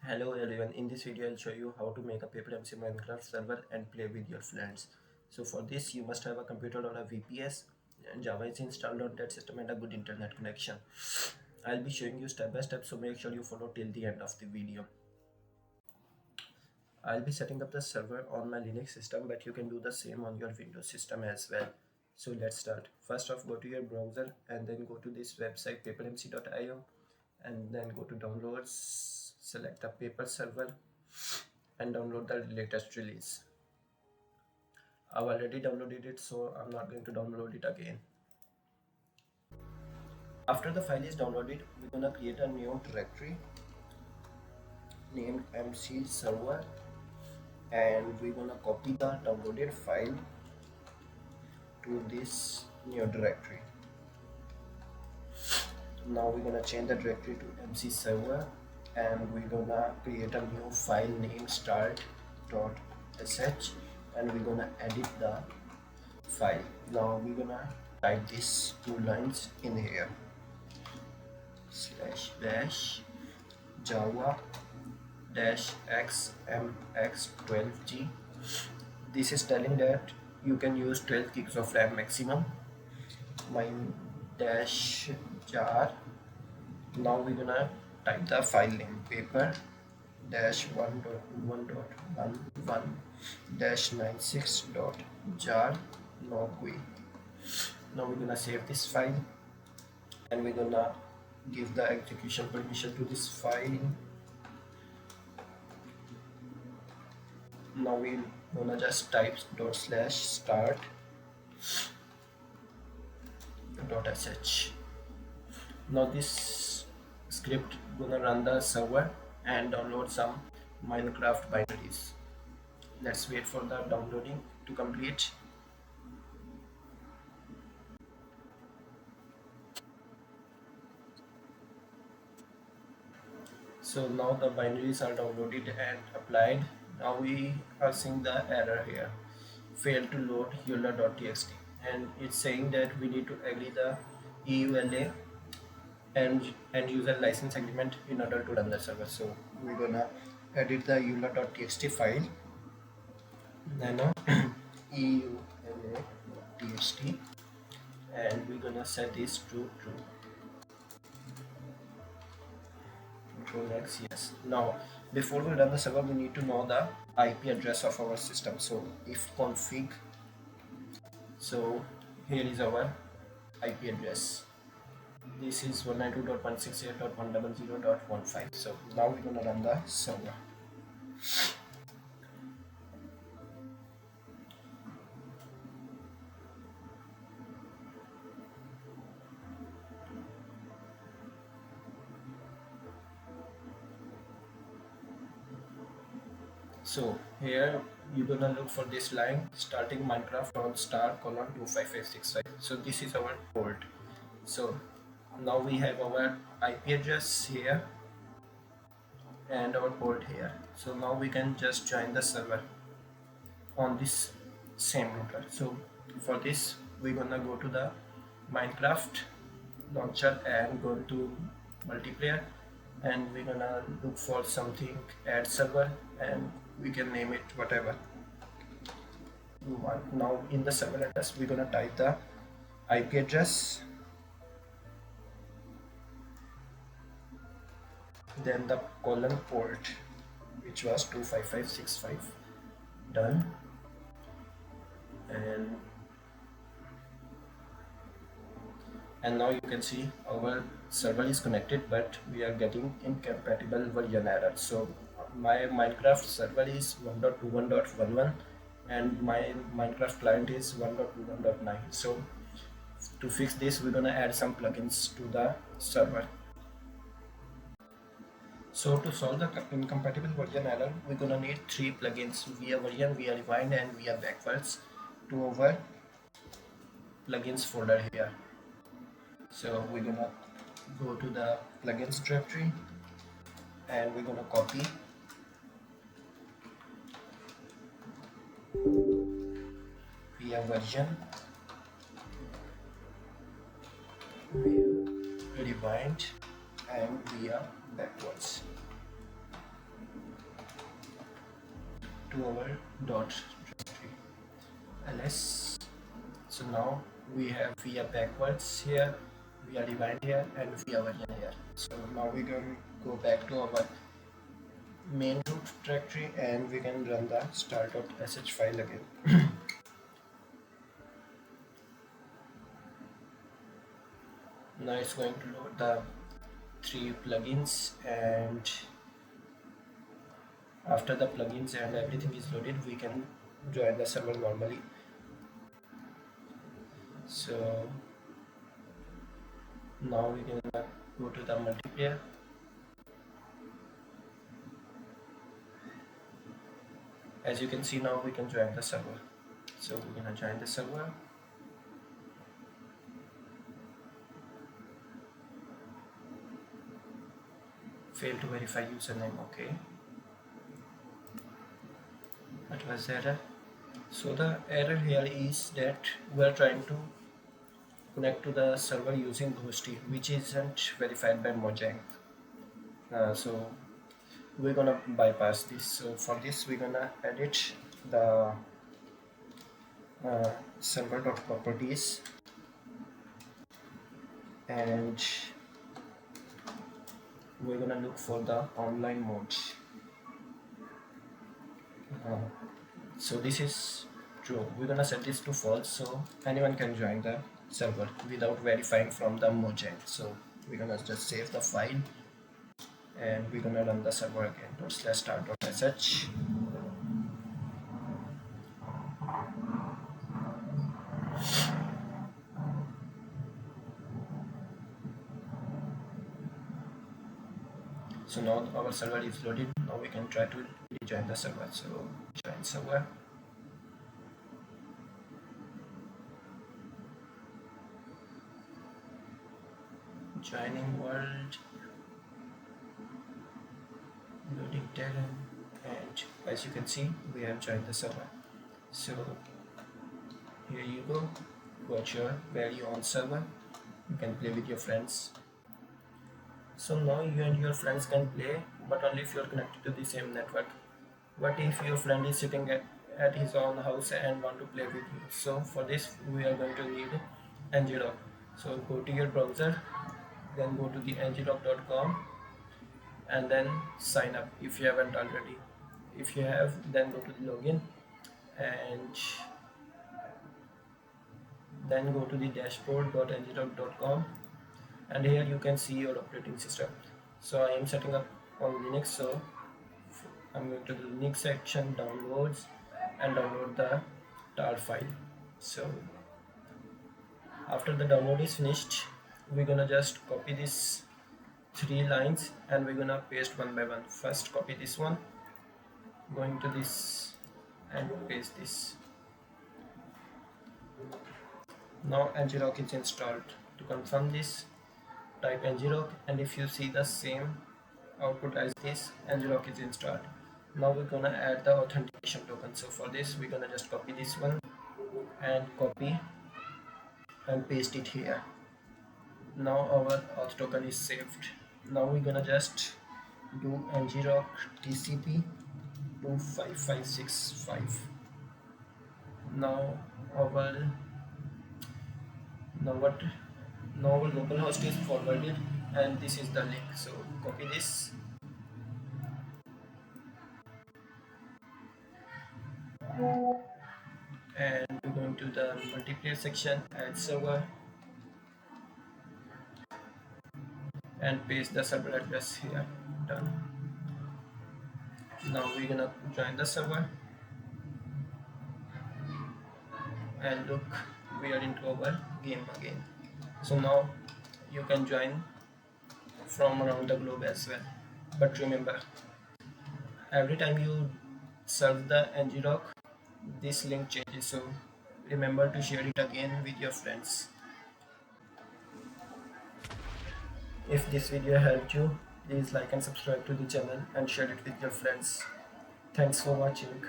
Hello everyone, in this video I'll show you how to make a paper.sh Minecraft server and play with your friends. So for this you must have a computer or a VPS, and Java is installed on that system and a good internet connection. I'll be showing you step by step, so make sure you follow till the end of the video. I'll be setting up the server on my Linux system, but you can do the same on your Windows system as well. So let's start. First off, go to your browser and then go to this website papermc.io and then go to downloads, select the paper server and download the latest release. I've already downloaded it, so I'm not going to download it again. After the file is downloaded, we're gonna create a new directory named MC server and we're gonna copy the downloaded file to this new directory. Now we're gonna change the directory to MC server and we're gonna create a new file named start.sh and we're gonna edit the file. Now we're gonna type these two lines in here: /bash java -xmx12g. This is telling that you can use 12 gigs of RAM maximum. Mine dash jar. Now we're gonna type the file name paper -1.1.11-96.jar nogui. Now we're gonna save this file and we're gonna give the execution permission to this file. Now we're gonna just type /start.sh. Now this script gonna run the server and download some Minecraft binaries. Let's wait for the downloading to complete. So now the binaries are downloaded and applied. Now we are seeing the error here, failed to load eula.txt, and it's saying that we need to agree the EULA and end user license agreement in order to run the server. So we're gonna edit the eula.txt file, nano eula.txt, and we're gonna set this to true. Control X, yes. Now before we run the server we need to know the IP address of our system. So if config, so here is our IP address. This is 192.168.100.15. So now we're gonna run the server. So here you're gonna look for this line starting Minecraft on *:25565. So this is our port. So now we have our IP address here and our port here. So now we can just join the server on this same router. So for this we're gonna go to the Minecraft launcher and go to multiplayer and we're gonna look for something, add server, and we can name it whatever you want. Now in the server address we're gonna type the IP address, then the colon port which was 25565, done, and now you can see our server is connected but we are getting incompatible version error. So my Minecraft server is 1.21.11 and my Minecraft client is 1.21.9. so to fix this we're gonna add some plugins to the server. So to solve the incompatible version error we're gonna need three plugins: via version, via rewind, and via backwards, to our plugins folder here. So we're gonna go to the plugins directory and we're gonna copy via version, via rewind, and via backwards. to our dot directory ls. So now we are backwards here, we are rewind here, and we are version here. So now we can go back to our main root directory and we can run the start.sh file again. Now it's going to load the three plugins, and after the plugins and everything is loaded, we can join the server normally. So now we can go to the multiplayer. As you can see, now we can join the server. So we're gonna join the server. Fail to verify username. Okay, what was the error? So the error here is that we are trying to connect to the server using Ghosty, which isn't verified by Mojang. So we're gonna bypass this. So for this, we're gonna edit the server.properties, and we're gonna look for the online mode. So this is true. We're gonna set this to false, so anyone can join the server without verifying from the Mojang. So we're gonna just save the file and we're gonna run the server again. /start.sh. So now our server is loaded. Now we can try to rejoin the server. So join server. Joining world. Loading terrain, and as you can see, we have joined the server. So here you go. Got your value on server. You can play with your friends. So now you and your friends can play, but only if you are connected to the same network. What if your friend is sitting at his own house and want to play with you? So for this, we are going to need ngrok. So go to your browser, then go to the ngrok.com and then sign up if you haven't already. If you have, then go to the login and then go to the dashboard.ngrok.com, and here you can see your operating system. So I am setting up on Linux, so I'm going to the Linux section, downloads, and download the tar file. So after the download is finished, we're gonna just copy this 3 lines and we're gonna paste one by one. First copy this one, going to this and paste this. Now ngrok is installed. To confirm this, type ngrok, and if you see the same output as this, ngrok is installed. Now we're gonna add the authentication token. So for this, we're gonna just copy this one and copy and paste it here. Now our auth token is saved. Now we're gonna just do ngrok tcp 25565. Now our local host is forwarded and this is the link. So copy this and we're going to the multiplayer section, add server, and paste the server address here. Done. Now we're gonna join the server and look, we are into our game again. So now you can join from around the globe as well, but remember, every time you serve the ngrok, this link changes, so remember to share it again with your friends. If this video helped you, please like and subscribe to the channel and share it with your friends. Thanks for watching.